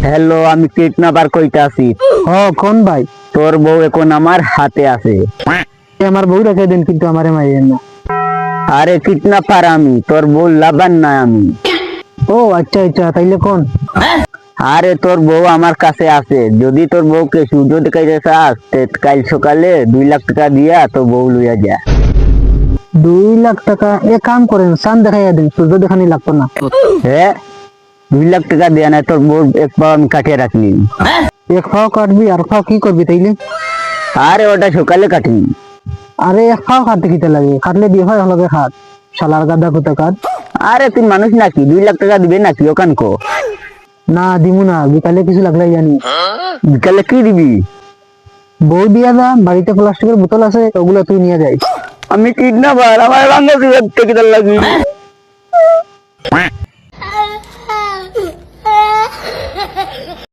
Hello, আমি kidnapper কইতে আছি। কোন ভাই? তোর বউ এখন আমার হাতে আছে। আমার বউ রেখে দেন, কিন্তু আমারে মাইয়েন না। আরে কিডন্যাপার আমি, তোর বউ লাবান না আমি। ও আচ্ছা আচ্ছা, তাইলে কোন? আরে তোর বউ আমার কাছে আছে, যদি তোর বউকে সূর্য দেখাইতে চাস কাল সকালে 2 লাখ টাকা দিয়া তোর বউ লইয়া যা। 2 লাখ টাকা? এক কাম করেন, চান দেখাইয়া দেন, সূর্য দেখানি লাগতো না। হ্যাঁ, 2 লাখ টাকা দেয়া নাই, তোর বউ এক পা আমি কাটিয়ে রাখলি। এক ফাও কাটবি, আর ফাও কি করবি তাইলে? আরে ওটা সকালে কাটবি। আরে এক ফাও কাটতে কিতে লাগে? কাটলে দিয়ে হয় হলকে খাট, শালার গাদা কুতা কাট। আরে তুই মানুষ নাকি, 2 লাখ টাকা দিবে নাকি ওখান কো? না দিমু না, বিকালে কিছু লাগলে জানি। বিকালে কি দিবি? বউ দিয়া দা, বাড়িতে প্লাস্টিকের বোতল আছে, ওগুলো তুই নিয়ে যাই। আমি কিডন্যাপার, আমার রাঙ্গা দিবে থেকে লাগি। Ha ha ha.